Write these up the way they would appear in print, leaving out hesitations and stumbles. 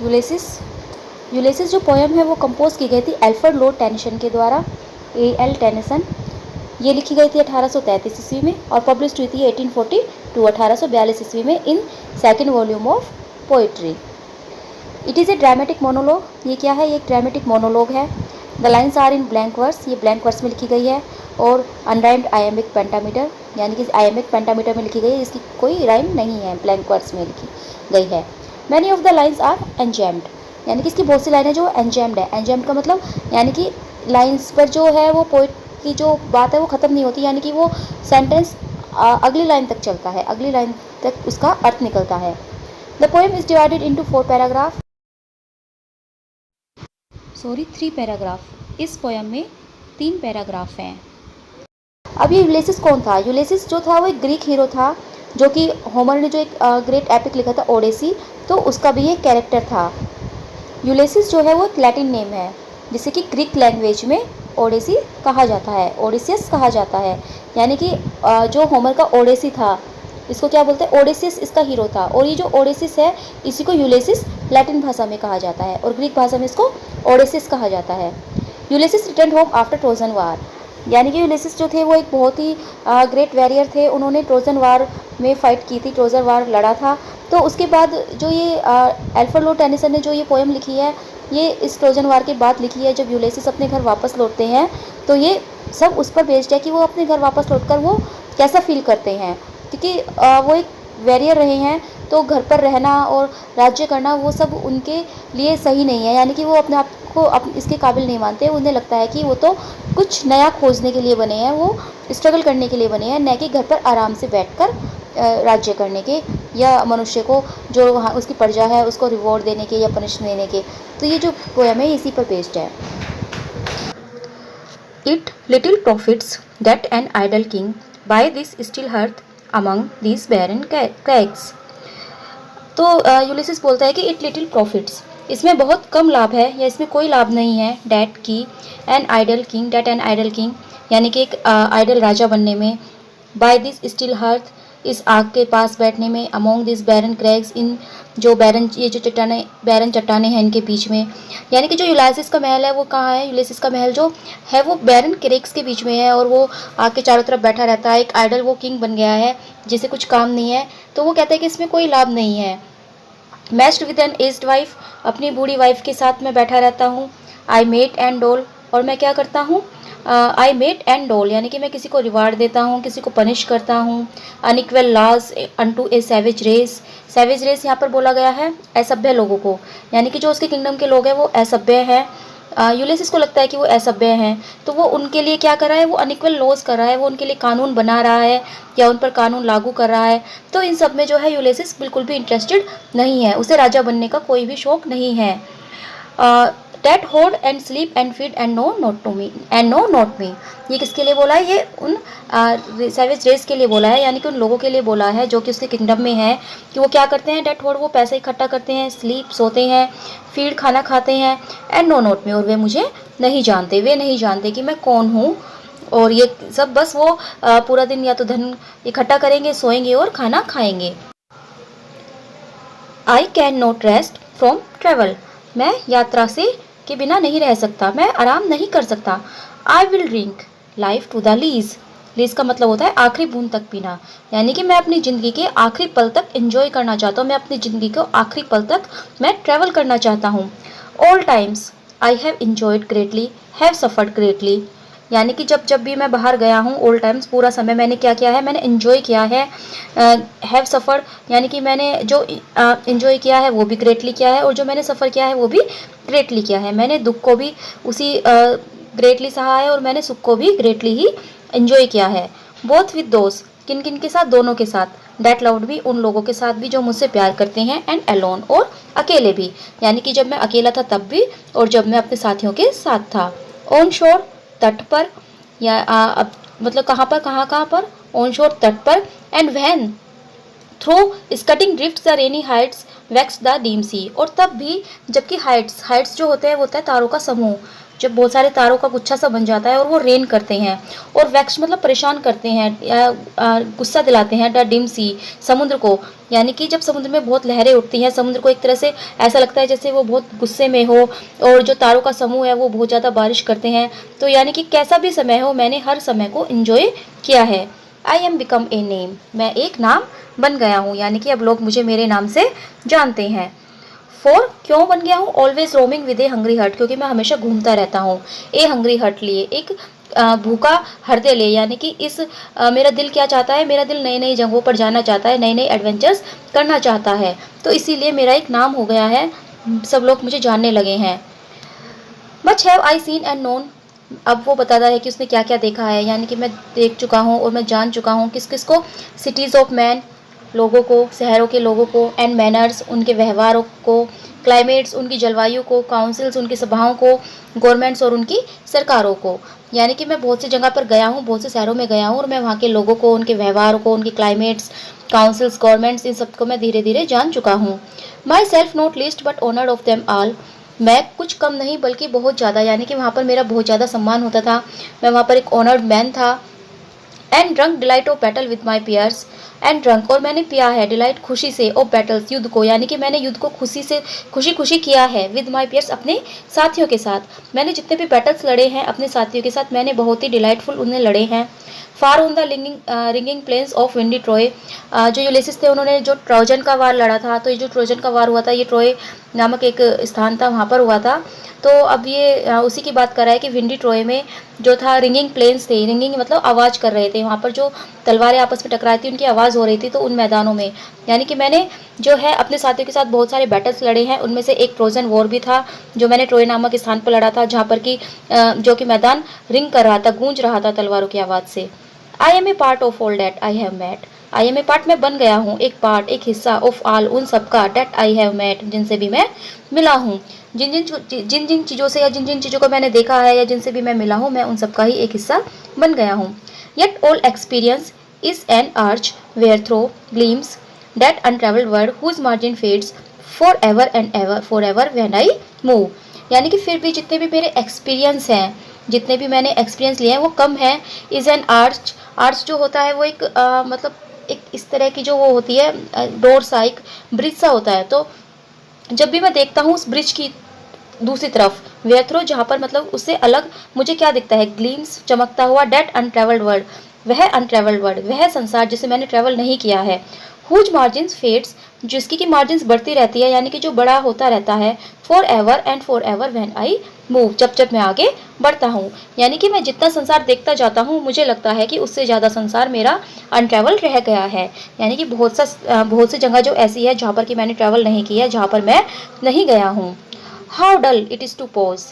Ulysses Ulysses जो poem है वो कंपोज की गई थी अल्फ्रेड लॉर्ड टेनिसन के द्वारा, A.L. टेनिसन। ये लिखी गई थी 1833 ईस्वी में और पब्लिश हुई थी 1842 1842 ईस्वी में in second volume of poetry. It is a dramatic monologue. ये क्या है? ये एक ड्रामेटिक मोनोलॉग है। The lines are in blank verse. ये ब्लैंक वर्स में लिखी गई है और अनराइम्ड आयमिक पेंटामीटर, यानी कि आयमिक पेंटामीटर में लिखी गई है, इसकी कोई राइम नहीं है, ब्लैंक वर्स में लिखी गई है। Many of the lines are enjambed, यानी कि इसकी बहुत सी लाइनें जो एनजैम्ड है। एनजैम्ड का मतलब यानी कि लाइन्स पर जो है वो पोइट की जो बात है वो ख़त्म नहीं होती, यानी कि वो सेंटेंस अगली लाइन तक चलता है, अगली लाइन तक उसका अर्थ निकलता है। The poem is divided into 4 paragraph, 3 paragraph. इस पोएम में 3 पैराग्राफ हैं। अब ये यूलिसिस कौन था? यूलिसिस जो था वो एक ग्रीक हीरो था, जो कि होमर ने जो एक ग्रेट एपिक लिखा था ओडेसी, तो उसका भी एक कैरेक्टर था। यूलिसिस जो है वो एक लैटिन नेम है, जिसे कि ग्रीक लैंग्वेज में ओडेसी कहा जाता है, ओडिसियस कहा जाता है। यानी कि जो होमर का ओडेसी था, इसको क्या बोलते हैं? ओडेसियस इसका हीरो था। और ये जो ओडेसिस है इसी को यूलिसिस लैटिन भाषा में कहा जाता है और ग्रीक भाषा में इसको ओडेसिस कहा जाता है। Ulysses return home after Trojan war, यानी कि यूलिसिस जो थे वो एक बहुत ही ग्रेट वॉरियर थे। उन्होंने ट्रोजन वार में फ़ाइट की थी, ट्रोजन वार लड़ा था। तो उसके बाद जो ये अल्फ्रेड लॉर्ड टेनिसन ने जो ये पोएम लिखी है, ये इस ट्रोजन वार के बाद लिखी है। जब यूलिसिस अपने घर वापस लौटते हैं तो ये सब उस पर बेस्ड है कि वो अपने घर वापस लौटकर वो कैसा फील करते हैं, क्योंकि वो एक वॉरियर रहे हैं, तो घर पर रहना और राज्य करना वो सब उनके लिए सही नहीं है, यानी कि वो अपने आप को इसके काबिल नहीं मानते। उन्हें लगता है कि वो तो कुछ नया खोजने के लिए बने हैं, वो स्ट्रगल करने के लिए बने हैं, न कि घर पर आराम से बैठकर राज्य करने के, या मनुष्य को जो वहाँ उसकी प्रजा है उसको रिवॉर्ड देने के या पनिश देने के। तो ये जो पोएम है इसी पर बेस्ड है। It little profits that an idle king buy this still hearth among these barren crags। तो यूलिसिस बोलता है कि इट लिटिल प्रॉफिट्स, इसमें बहुत कम लाभ है या इसमें कोई लाभ नहीं है। डैट की an idle king, that an idle king यानी कि एक आइडल राजा बनने में, बाय दिस स्टिल हर्थ इस आग के पास बैठने में, अमोंग दिस बैरन क्रैग्स इन जो बैरन ये जो चट्टाने बैरन चट्टाने हैं इनके बीच में, यानी कि जो यूलिसिस का महल है वो कहाँ है? यूलिसिस का महल जो है वो बैरन क्रेग्स के बीच में है और वो आग के चारों तरफ बैठा रहता है। एक आइडल वो किंग बन गया है जिसे कुछ काम नहीं है, तो वो कहता है कि इसमें कोई लाभ नहीं है। Matched with an aged wife, अपनी बूढ़ी वाइफ के साथ मैं बैठा रहता हूँ। आई मेट एंड डोल, और मैं क्या करता हूँ? आई मेट एंड डोल यानी कि मैं किसी को रिवार्ड देता हूँ, किसी को पनिश करता हूँ। अनइक्वल लॉज अनटू ए सैवेज रेस, सैवेज रेस यहाँ पर बोला गया है असभ्य लोगों को, यानी कि जो उसके किंगडम के लोग हैं वो असभ्य हैं। यूलिसिस को लगता है कि वो असभ्य हैं, तो वो उनके लिए क्या कर रहा है? वो अनइक्वल लॉज कर रहा है, वो उनके लिए कानून बना रहा है या उन पर कानून लागू कर रहा है। तो इन सब में जो है यूलिसिस बिल्कुल भी इंटरेस्टेड नहीं है, उसे राजा बनने का कोई भी शौक नहीं है। That hoard and sleep and feed and no not to me and no not me, ये किसके लिए बोला है? ये उन सैवेज रेस के लिए बोला है, यानी कि उन लोगों के लिए बोला है जो कि उसके किंगडम में है, कि वो क्या करते हैं? डेट होर्ड वो पैसे इकट्ठा करते हैं, स्लीप सोते हैं, फीड खाना खाते हैं, एंड नो नोट मी और वे मुझे नहीं जानते, वे नहीं जानते कि मैं कौन हूँ। और ये सब बस वो पूरा दिन या तो धन इकट्ठा करेंगे, सोएंगे और खाना खाएंगे। I can not rest from travel, मैं यात्रा से के बिना नहीं रह सकता, मैं आराम नहीं कर सकता। I will drink life to the lees, lees का मतलब होता है आखिरी बूंद तक पीना, यानी कि मैं अपनी ज़िंदगी के आखिरी पल तक एंजॉय करना चाहता हूँ, मैं अपनी ज़िंदगी को आखिरी पल तक मैं ट्रैवल करना चाहता हूँ। All times I have enjoyed greatly, have suffered greatly, यानी कि जब जब भी मैं बाहर गया हूँ, ऑल टाइम्स पूरा समय मैंने क्या किया है? मैंने एंजॉय किया है। हैव सफ़र्ड यानी कि मैंने जो एंजॉय किया है वो भी ग्रेटली किया है, और जो मैंने सफ़र किया है वो भी ग्रेटली किया है। मैंने दुख को भी उसी ग्रेटली सहा है और मैंने सुख को भी ग्रेटली ही एंजॉय किया है। बोथ विद दोस्त, किन किन के साथ? दोनों के साथ। डैट लव्ड भी, उन लोगों के साथ भी जो मुझसे प्यार करते हैं। एंड अलोन, और अकेले भी, यानी कि जब मैं अकेला था तब भी और जब मैं अपने साथियों के साथ था। ऑन शोर, तट पर, या मतलब कहाँ पर? कहाँ पर? ऑन शोर, तट पर। And when through scudding drift the rainy Hyades vext the dim sea, और तब भी जबकि हाइट्स जो होते हैं वो होता है तारों का समूह, जब बहुत सारे तारों का गुच्छा सा बन जाता है और वो रेन करते हैं और वैक्स मतलब परेशान करते हैं या गुस्सा दिलाते हैं द डिम सी, समुद्र को। यानी कि जब समुद्र में बहुत लहरें उठती हैं, समुद्र को एक तरह से ऐसा लगता है जैसे वो बहुत गुस्से में हो, और जो तारों का समूह है वो बहुत ज़्यादा बारिश करते हैं। तो यानी कि कैसा भी समय हो, मैंने हर समय को एंजॉय किया है। I am become a name, मैं एक नाम बन गया हूँ, यानी कि अब लोग मुझे मेरे नाम से जानते हैं। फोर, क्यों बन गया हूँ? Always roaming with a hungry heart, क्योंकि मैं हमेशा घूमता रहता हूँ ए हंग्री हर्ट लिए, एक भूखा हृदय ले। यानी कि मेरा दिल क्या चाहता है, मेरा दिल नई नई जगहों पर जाना चाहता है, नए नए एडवेंचर्स करना चाहता है। तो इसीलिए मेरा एक नाम हो गया है, सब लोग मुझे जानने लगे हैं। Much have I seen and known, अब वो बताता है कि उसने क्या क्या देखा है। यानी कि मैं देख चुका हूँ और मैं जान चुका हूँ किस किस को, सिटीज़ ऑफ मैन, लोगों को, शहरों के लोगों को, एंड मैनर्स, उनके व्यवहारों को, क्लाइमेट्स, उनकी जलवायु को, काउंसिल्स, उनकी सभाओं को, गवर्नमेंट्स और उनकी सरकारों को। यानी कि मैं बहुत सी जगह पर गया हूँ, बहुत से शहरों में गया हूँ, और मैं वहाँ के लोगों को, उनके व्यवहारों को, उनकी क्लाइमेट्स, काउंसिल्स, गवर्नमेंट्स, इन सबको मैं धीरे धीरे जान चुका हूँ। My self not least but honoured of them all, मैं कुछ कम नहीं बल्कि बहुत ज़्यादा, यानी कि वहाँ पर मेरा बहुत ज़्यादा सम्मान होता था, मैं वहाँ पर एक ऑनर्ड मैन था। And drunk delight of battle with my piers, and drunk, और मैंने पिया है, डिलाइट खुशी से, ऑफ बैटल्स, युद्ध को, यानी कि मैंने युद्ध को खुशी खुशी किया है, विद माई पियर्स, अपने साथियों के साथ। मैंने जितने भी बैटल्स लड़े हैं अपने साथियों के साथ, मैंने बहुत ही डिलाइटफुल उन्हें लड़े हैं। Far on the ringing plains of windy Troy, जो यूलिसिस थे उन्होंने जो ट्रोजन का वार लड़ा था, तो ये जो ट्रोजन का वार हुआ था ये ट्रोय नामक एक स्थान था, वहाँ पर हुआ था। तो अब ये उसी की बात कर रहा है कि विंडी ट्रोय में जो था रिंगिंग प्लेन्स थे, रिंगिंग मतलब आवाज़ कर रहे थे, वहाँ पर जो तलवारें आपस में टकराई थी उनकी आवाज़ हो रही थी, तो उन मैदानों में। यानी कि मैंने जो है अपने साथियों के साथ बहुत सारे बैटल्स लड़े हैं, उनमें से एक ट्रोजन वॉर भी था जो मैंने ट्रोय नामक स्थान पर लड़ा था, जहाँ पर कि जो कि मैदान रिंग कर रहा था, गूंज रहा था तलवारों की आवाज़ से। I am a part of all that I have met, I am a part, मैं बन गया हूँ, एक पार्ट, एक हिस्सा, ऑफ ऑल, उन सबका, डैट आई हैव मेट, जिनसे भी मैं मिला हूँ। जिन जिन चीज़ों से या जिन जिन चीज़ों को मैंने देखा है या जिनसे भी मैं मिला हूँ, मैं उन सबका ही एक हिस्सा बन गया हूँ। Yet all experience is an arch where through gleams that untravelled world whose margin fades for ever and ever for ever when I move, यानी कि फिर भी जितने भी मेरे एक्सपीरियंस हैं, जितने भी मैंने एक्सपीरियंस लिए हैं वो कम है। इज एन आर्च, आर्च जो होता है वो एक मतलब एक इस तरह की जो वो होती है डोर सा, एक ब्रिज सा होता है। तो जब भी मैं देखता हूँ उस ब्रिज की दूसरी तरफ, वेयर थ्रो, जहाँ पर मतलब उससे अलग मुझे क्या दिखता है, ग्लीम्स, चमकता हुआ, डेट अनट्रेवल्ड वर्ल्ड, वह अनट्रेवल्ड वर्ल्ड, वह संसार जिसे मैंने ट्रेवल नहीं किया है। हुज मार्जिन्स फेड्स, जिसकी की मार्जिन्स बढ़ती रहती है, यानी कि जो बड़ा होता रहता है, for ever and for ever when I move, जब जब मैं आगे बढ़ता हूँ। यानी कि मैं जितना संसार देखता जाता हूँ मुझे लगता है कि उससे ज़्यादा संसार मेरा अनट्रेवल रह गया है। यानी कि बहुत सी जगह जो ऐसी है जहाँ पर कि मैंने ट्रैवल नहीं किया है, जहाँ पर मैं नहीं गया हूँ। How dull it is to pause,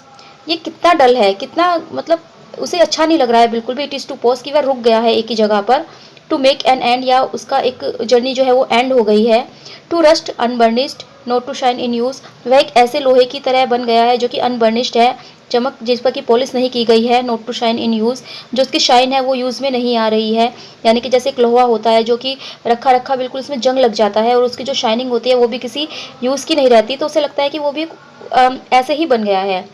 ये कितना डल है, कितना मतलब उसे अच्छा नहीं लग रहा है बिल्कुल भी। इट इज़ टू पॉज की वह रुक गया है एक ही जगह पर। टू मेक एन एंड, या उसका एक जर्नी जो है वो एंड हो गई है। To rust unburnished not to shine in use, वह एक ऐसे लोहे की तरह बन गया है जो कि अनबर्निश्ड है, चमक जिस पर कि पॉलिश नहीं की गई है। Not to shine in use, जो उसकी शाइन है वो यूज़ में नहीं आ रही है। यानी कि जैसे एक लोहा होता है जो कि रखा रखा बिल्कुल उसमें जंग लग जाता है और उसकी जो शाइनिंग होती है वो भी किसी यूज़ की नहीं रहती, तो उसे लगता है कि वो भी ऐसे ही बन गया है।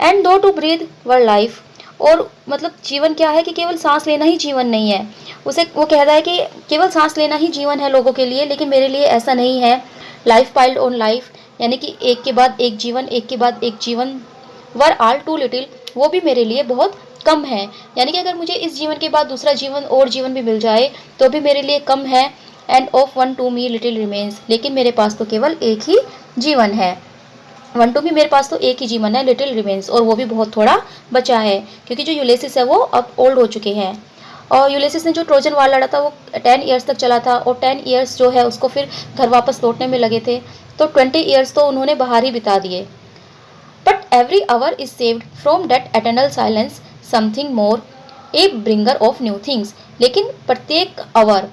एंड दो टू ब्रीथ वर लाइफ, और मतलब जीवन क्या है कि केवल सांस लेना ही जीवन नहीं है। उसे वो कहता है कि केवल सांस लेना ही जीवन है लोगों के लिए, लेकिन मेरे लिए ऐसा नहीं है। लाइफ पाइल्ड ऑन लाइफ, यानी कि एक के बाद एक जीवन, एक के बाद एक जीवन। वर आल टू लिटिल, वो भी मेरे लिए बहुत कम है। यानी कि अगर मुझे इस जीवन के बाद दूसरा जीवन और जीवन भी मिल जाए तो भी मेरे लिए कम है। And of one to me little remains, लेकिन मेरे पास तो केवल एक ही जीवन है। वन टू मी, मेरे पास तो एक ही जीवन है, लिटिल रिमेन्स, और वो भी बहुत थोड़ा बचा है, क्योंकि जो यूलिसिस है वो अब ओल्ड हो चुके हैं। और यूलिसिस ने जो ट्रोजन वार लड़ा था वो 10 ईयर्स तक चला था, और 10 ईयर्स जो है उसको फिर घर वापस लौटने में लगे थे, तो 20 ईयर्स तो उन्होंने बाहर ही बिता दिए। But every hour is saved from that eternal silence something more a bringer of new things, लेकिन प्रत्येक आवर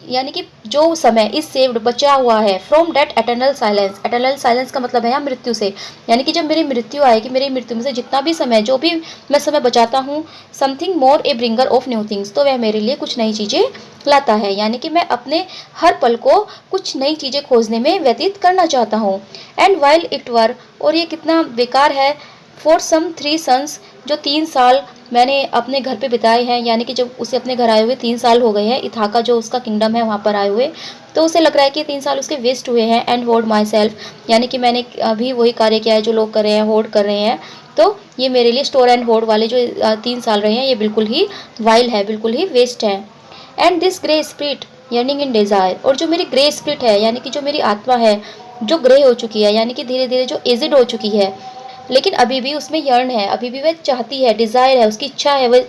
यानी कि जो समय इस सेव्ड बचा हुआ है from that eternal silence, eternal silence का मतलब है यहाँ मृत्यु से, यानी कि जब मेरी मृत्यु आएगी, मेरी मृत्यु में से जितना भी समय जो भी मैं समय बचाता हूँ, something more a bringer of new things, तो वह मेरे लिए कुछ नई चीज़ें लाता है। यानी कि मैं अपने हर पल को कुछ नई चीज़ें खोजने में व्यतीत करना चाहता हूँ। एंड वाइल इट वर, और ये कितना बेकार है फॉर सम 3 सन्स, जो 3 साल मैंने अपने घर पे बिताए हैं, यानी कि जब उसे अपने घर आए हुए 3 साल हो गए हैं, इथाका जो उसका किंगडम है वहाँ पर आए हुए, तो उसे लग रहा है कि 3 साल उसके वेस्ट हुए हैं। एंड होल्ड माई सेल्फ, यानी कि मैंने अभी वही कार्य किया है जो लोग कर रहे हैं, होल्ड कर रहे हैं। तो ये मेरे लिए स्टोर एंड होल्ड वाले जो 3 साल रहे हैं ये बिल्कुल ही वाइल है, बिल्कुल ही वेस्ट है। And this grey spirit yearning in desire, और जो मेरी ग्रे स्पिरिट है, यानी कि जो मेरी आत्मा है जो ग्रे हो चुकी है, यानी कि धीरे धीरे जो एजिड हो चुकी है, लेकिन अभी भी उसमें यर्न है, अभी भी वह चाहती है, डिज़ायर है, उसकी इच्छा है वह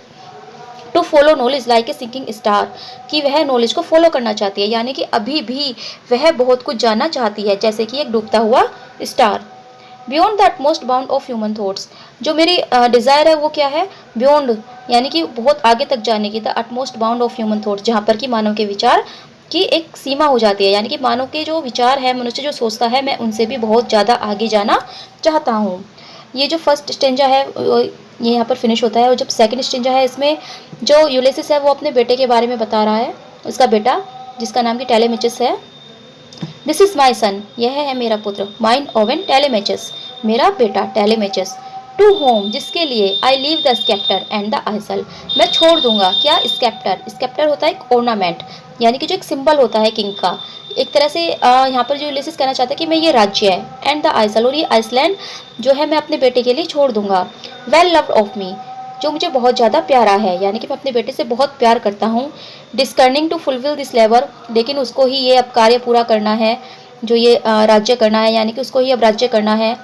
to follow knowledge like a sinking star, कि वह नॉलेज को फॉलो करना चाहती है, यानी कि अभी भी वह बहुत कुछ जानना चाहती है, जैसे कि एक डूबता हुआ star. Beyond the utmost bound of human thoughts, जो मेरी डिज़ायर है वो क्या है, बियॉन्ड यानी कि बहुत आगे तक जाने की, the utmost bound of human thoughts, जहाँ पर कि मानव के विचार की एक सीमा हो जाती है, यानी कि मानव के जो विचार है, मनुष्य जो सोचता है, मैं उनसे भी बहुत ज़्यादा आगे जाना चाहता हूँ। ये जो फर्स्ट स्टेंजा है ये यहाँ पर फिनिश होता है, और जब सेकंड स्टेंजा है इसमें जो यूलिसिस है वो अपने बेटे के बारे में बता रहा है, उसका बेटा जिसका नाम कि टेलेमिचस है। दिस इज माई सन, यह है मेरा पुत्र, माइन ओवन टेलेमेचस, मेरा बेटा टेलेमेचस, टू होम, जिसके लिए I leave the sceptre and the isle, मैं छोड़ दूंगा क्या, स्केप्टर, स्केप्टर होता है एक ऑर्नामेंट, यानी कि जो एक सिंबल होता है किंग का, एक तरह से यहाँ पर जो यूलिसिस कहना चाहता है कि मैं ये राज्य है, एंड द आइसल, और ये आइसलैंड जो है मैं अपने बेटे के लिए छोड़ दूंगा। वेल लव्ड ऑफ मी, जो मुझे बहुत ज़्यादा प्यारा है, यानी कि मैं अपने बेटे से बहुत प्यार करता हूँ। डिस्कर्निंग टू फुलफिल दिस लेबर, लेकिन उसको ही ये अब कार्य पूरा करना है, जो ये राज्य करना है, यानी कि उसको ही अब राज्य करना है।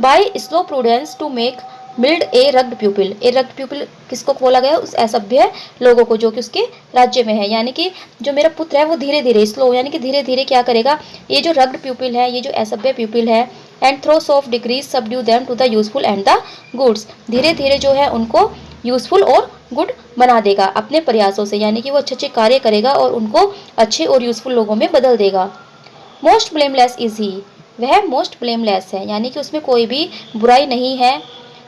By slow prudence to make mild a rugged pupil, a rugged pupil किसको बोला गया, उस असभ्य लोगों को जो कि उसके राज्य में है, यानी कि जो मेरा पुत्र है वो धीरे धीरे स्लो, यानी कि धीरे धीरे क्या करेगा, ये जो रग्ड प्यूपिल है, ये जो असभ्य प्यूपिल है, and through of degrees subdue them to the useful and the goods, धीरे धीरे जो है उनको यूजफुल और गुड बना देगा अपने प्रयासों से, यानी कि वो अच्छे अच्छे कार्य करेगा और उनको अच्छे और यूजफुल लोगों में बदल देगा। मोस्ट ब्लेमलेस इज ही, वह मोस्ट ब्लेमलेस है, यानी कि उसमें कोई भी बुराई नहीं है।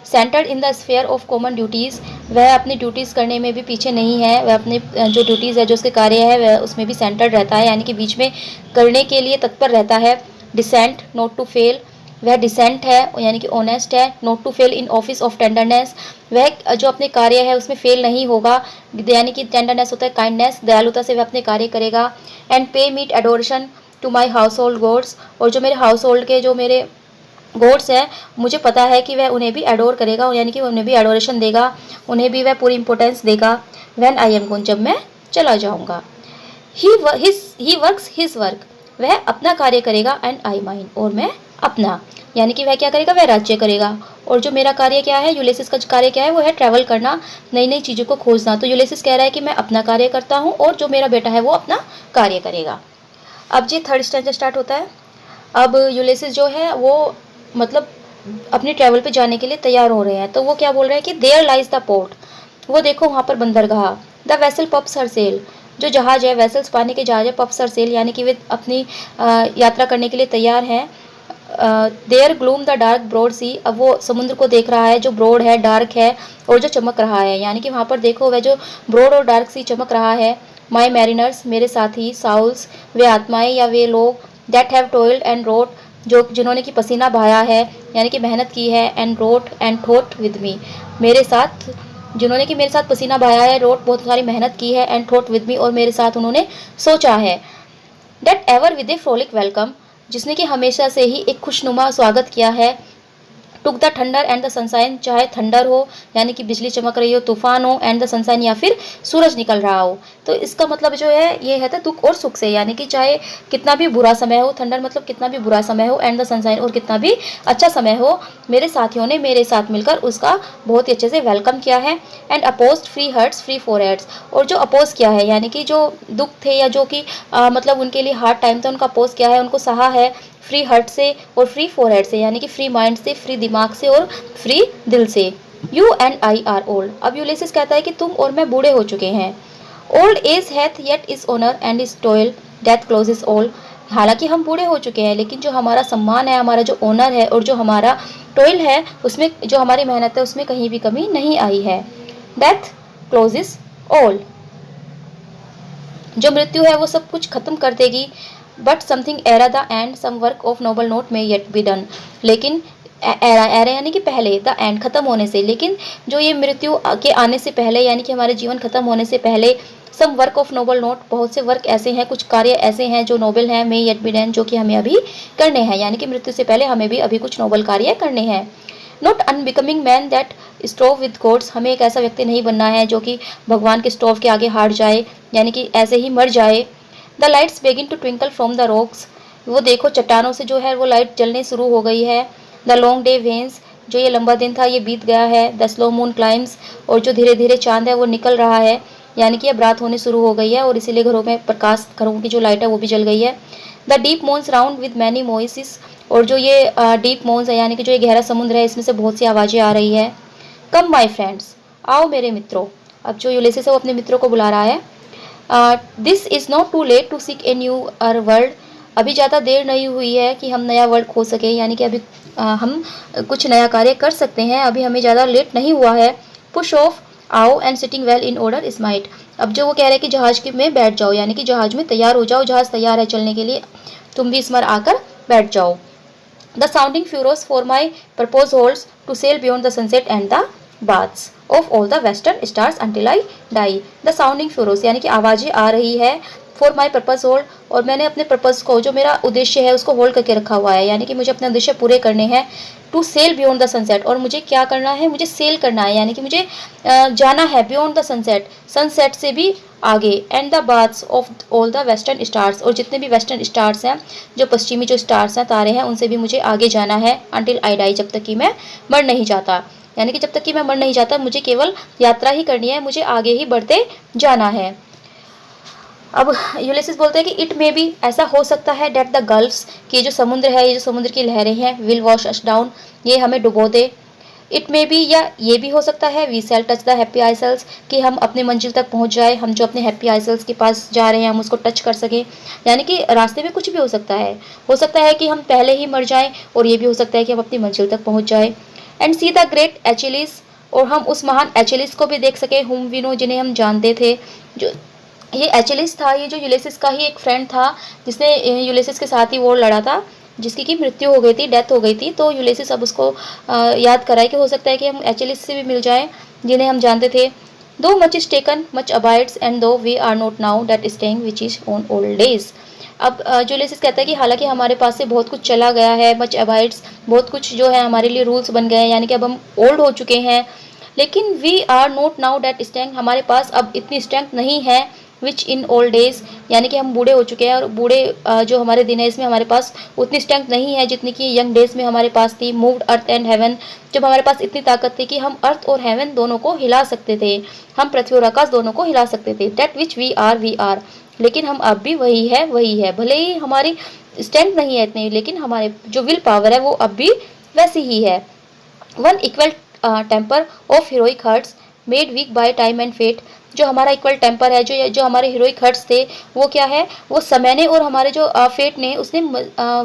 Centred in the sphere of common duties, वह अपनी ड्यूटीज़ करने में भी पीछे नहीं है, वह अपने जो ड्यूटीज़ है, जो उसके कार्य है, वह उसमें भी सेंटर्ड रहता है, यानी कि बीच में करने के लिए तत्पर रहता है। डिसेंट नॉट टू फेल, वह डिसेंट है यानी कि ऑनेस्ट है। Not to fail in office of tenderness, वह जो अपने कार्य है उसमें फेल नहीं होगा, यानी कि टेंडरनेस होता है काइंडनेस, दयालुता से वह अपने कार्य करेगा। And pay meet adoration to my household gods, और जो मेरे हाउस होल्ड के जो मेरे गोड्स हैं, मुझे पता है कि वह उन्हें भी एडोर करेगा, यानी कि उन्हें भी एडोरेशन देगा, उन्हें भी वह पूरी इंपॉर्टेंस देगा। व्हेन आई एम गोन, जब मैं चला जाऊँगा। ही वर्क्स हिज वर्क, वह अपना कार्य करेगा, एंड आई माइन, और मैं अपना, यानी कि वह क्या करेगा, वह राज्य करेगा। और जो मेरा कार्य क्या है, यूलिसिस का कार्य क्या है, वो है ट्रैवल करना, नई नई चीज़ों को खोजना। तो यूलिसिस कह रहा है कि मैं अपना कार्य करता हूँ और जो मेरा बेटा है वो अपना कार्य करेगा। अब जी थर्ड स्टेंजा स्टार्ट होता है। अब यूलिसिस जो है वो मतलब अपनी ट्रैवल पे जाने के लिए तैयार हो रहे हैं, तो वो क्या बोल रहे हैं कि देयर लाइज द पोर्ट, वो देखो वहाँ पर बंदरगाह। The vessel puffs her sail, जो जहाज है, वेसल्स पानी के जहाज है, पप्स हर सेल, यानी कि वे अपनी यात्रा करने के लिए तैयार हैं। There gloom the dark broad sea, अब वो समुद्र को देख रहा है जो ब्रॉड है, डार्क है और जो चमक रहा है, यानी कि वहाँ पर देखो वह जो ब्रॉड और डार्क सी चमक रहा है। माई मैरिनर्स, मेरे साथी, साउल्स, वे आत्माएं या वे लोग, दैट हैव टोइल्ड एंड रोट, जो जिन्होंने कि पसीना बहाया है, यानी कि मेहनत की है, and wrote and thought with me, मेरे साथ, जिन्होंने कि मेरे साथ पसीना बहाया है, रोट बहुत सारी मेहनत की है, एंड थॉट विद मी, और मेरे साथ उन्होंने सोचा है। That ever with A Froelich welcome, जिसने कि हमेशा से ही एक खुशनुमा स्वागत किया है। Took the thunder and the sunshine, चाहे थंडर हो यानी कि बिजली चमक रही हो, तूफान हो, एंड द सनसाइन या फिर सूरज निकल रहा हो। तो इसका मतलब जो है ये है तो दुख और सुख से, यानी कि चाहे कितना भी बुरा समय हो, थंडर मतलब कितना भी बुरा समय हो, एंड द सनसाइन और कितना भी अच्छा समय हो, मेरे साथियों ने मेरे साथ मिलकर उसका बहुत ही अच्छे से वेलकम किया है। And opposed free hearts free foreheads, और जो अपोज किया है यानी कि जो दुख थे या जो कि मतलब उनके लिए हार्ड टाइम था, उनका अपोज किया है, उनको सहा है फ्री हर्ट से और फ्री फोरहेड से, यानी कि फ्री माइंड से, फ्री दिमाग से और फ्री दिल से। You and I R old, अब यूलिसिस कहता है कि तुम और मैं बूढ़े हो चुके हैं। Old age hath yet his honour and his toil, death closes all, हालांकि हम बूढ़े हो चुके हैं लेकिन जो हमारा सम्मान है, हमारा जो ऑनर है और जो हमारा टोयल है, उसमें जो हमारी मेहनत है उसमें कहीं भी कमी नहीं आई है। डेथ क्लोजेस ऑल, जो मृत्यु है वो सब कुछ खत्म कर देगी। But something ere the end, some work of noble note may yet be done, लेकिन एरा, एरा यानी कि पहले, द एंड खत्म होने से, लेकिन जो ये मृत्यु के आने से पहले यानी कि हमारे जीवन खत्म होने से पहले, some work of noble note, बहुत से वर्क ऐसे हैं, कुछ कार्य ऐसे हैं जो नोबल हैं, मे येट बी डन, जो कि हमें अभी करने हैं, यानी कि मृत्यु से पहले हमें भी अभी कुछ नोबल कार्य करने हैं। Not unbecoming men that strove with gods, हमें एक ऐसा व्यक्ति नहीं बनना है जो कि भगवान के स्टोव के आगे हार जाए, यानी कि ऐसे ही मर जाए। The lights begin to twinkle from the rocks, वो देखो चट्टानों से जो है वो लाइट जलने शुरू हो गई है। द लॉन्ग डे वेन्स, जो ये लंबा दिन था ये बीत गया है। द स्लो मून क्लाइम्स, और जो धीरे धीरे चांद है वो निकल रहा है, यानी कि अब रात होने शुरू हो गई है और इसीलिए घरों में प्रकाश, घरों की जो लाइट है वो भी जल गई है। The deep moans round with many voices, और जो ये डीप मोन्स है यानी कि जो ये गहरा समुद्र है इसमें से बहुत सी आवाज़ें आ रही है। कम माई फ्रेंड्स, आओ मेरे मित्रों, अब जो यूलिसेस है वो अपने मित्रों को बुला रहा है। This is not too late to seek a newer world, अभी ज़्यादा देर नहीं हुई है कि हम नया वर्ल्ड खो सकें, यानी कि अभी हम कुछ नया कार्य कर सकते हैं, अभी हमें ज़्यादा लेट नहीं हुआ है। पुश ऑफ, आओ, and sitting well in order smite, अब जो वो कह रहे हैं कि जहाज में बैठ जाओ, यानी कि जहाज में तैयार हो जाओ, जहाज तैयार है चलने के लिए, तुम भी इसमें आकर बैठ जाओ। The sounding furrows for my purpose holds to sail beyond the sunset and the baths of all the western stars until I die. The sounding furrows यानी कि आवाज़ें आ रही है, फॉर माई पर्पज़ होल्ड, और मैंने अपने पर्पज़ को, जो मेरा उद्देश्य है उसको होल्ड करके रखा हुआ है, यानी कि मुझे अपने उद्देश्य पूरे करने हैं। To sail beyond the sunset, और मुझे क्या करना है, मुझे सेल करना है, यानी कि मुझे जाना है बियॉन्ड द सनसेट, सनसेट से भी आगे। And the baths of all the western stars, और जितने भी वेस्टर्न स्टार्स हैं, जो पश्चिमी जो स्टार्स हैं, तारे हैं, उनसे भी मुझे आगे जाना है। अंटिल आई डाई, जब तक कि मैं मर नहीं जाता, यानी कि जब तक कि मैं मर नहीं जाता मुझे केवल यात्रा ही करनी है, मुझे आगे ही बढ़ते जाना है। अब यूलिसेस बोलते हैं कि इट मे बी, ऐसा हो सकता है, डेट द गल्फ्स, कि जो समुद्र है, ये जो समुद्र की लहरें हैं, विल वॉश अस डाउन, ये हमें डुबो दे। इट मे बी, या ये भी हो सकता है, we shall touch the happy isles, कि हम अपने मंजिल तक पहुंच जाए, हम जो अपने हैप्पी आइसल्स के पास जा रहे हैं हम उसको टच कर सकें, यानी कि रास्ते में कुछ भी हो सकता है कि हम पहले ही मर जाएं, और ये भी हो सकता है कि हम अपनी मंजिल तक पहुँच जाए। And see the great Achilles, और हम उस महान एचिलिस को भी देख सके, हुम वी नो, जिन्हें हम जानते थे। जो ये एचिलिस था, ये जो यूलिसेस का ही एक फ्रेंड था, जिसने यूलिसेस के साथ ही वॉर लड़ा था, जिसकी की मृत्यु हो गई थी, डेथ हो गई थी। तो यूलिसेस अब उसको याद कराए कि हो सकता है कि हम एचिलिस से भी मिल जाएं, जिन्हें हम जानते थे। Though much is taken much abides and though we are not now that strength which is on old days. अब यूलिसेस कहता है कि हालांकि हमारे पास से बहुत कुछ चला गया है, मच अबाइड्स, बहुत कुछ जो है हमारे लिए रूल्स बन गए हैं, यानी कि अब हम ओल्ड हो चुके हैं, लेकिन we are not now that strength, हमारे पास अब इतनी स्ट्रेंथ नहीं है, विच इन ओल्ड डेज, यानी कि हम बूढ़े हो चुके हैं, और बूढ़े जो हमारे दिन है इसमें हमारे पास उतनी स्ट्रेंथ नहीं है जितनी कि यंग डेज में हमारे पास थी। मूव्ड अर्थ एंड हेवन, जब हमारे पास इतनी ताकत थी कि हम अर्थ और हेवन दोनों को हिला सकते थे, हम पृथ्वी और आकाश दोनों को हिला सकते थे। दैट विच वी आर, लेकिन हम अब भी वही है, भले ही हमारी स्ट्रेंथ नहीं है इतनी, लेकिन हमारे जो विल पावर है वो अब भी वैसी ही है। One equal temper of heroic hearts made weak by time and fate, जो हमारा इक्वल टेम्पर है, जो हमारे हीरोइक हर्ट्स थे, वो क्या है, वो समय ने और हमारे जो फेट ने उसने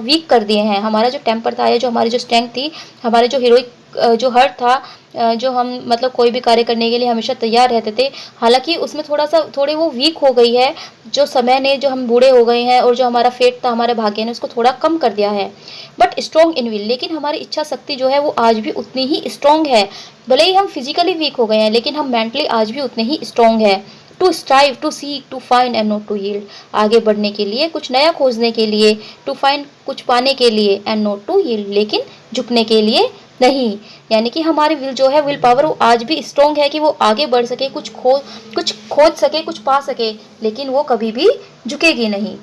वीक कर दिए हैं। हमारा जो टेम्पर था, या जो हमारी जो स्ट्रेंथ थी, हमारे जो हीरोइक जो हर्ट था, जो हम मतलब कोई भी कार्य करने के लिए हमेशा तैयार रहते थे, हालांकि उसमें थोड़ी वो वीक हो गई है, जो समय ने, जो हम बूढ़े हो गए हैं, और जो हमारा फेट था, हमारे भाग्य ने उसको थोड़ा कम कर दिया है। बट स्ट्रॉन्ग इन विल, लेकिन हमारी इच्छा शक्ति जो है वो आज भी उतनी ही स्ट्रॉन्ग है, भले ही हम फिजिकली वीक हो गए हैं, लेकिन हम मेंटली आज भी उतने ही स्ट्रॉन्ग है। To strive, to seek, to find and not to yield, आगे बढ़ने के लिए, कुछ नया खोजने के लिए, टू फाइंड कुछ पाने के लिए, एंड नॉट टू यील्ड, लेकिन झुकने के लिए नहीं, यानी कि हमारी विल जो है, विल पावर, वो आज भी स्ट्रॉन्ग है कि वो आगे बढ़ सके, कुछ खोज सके, कुछ पा सके, लेकिन वो कभी भी झुकेगी नहीं।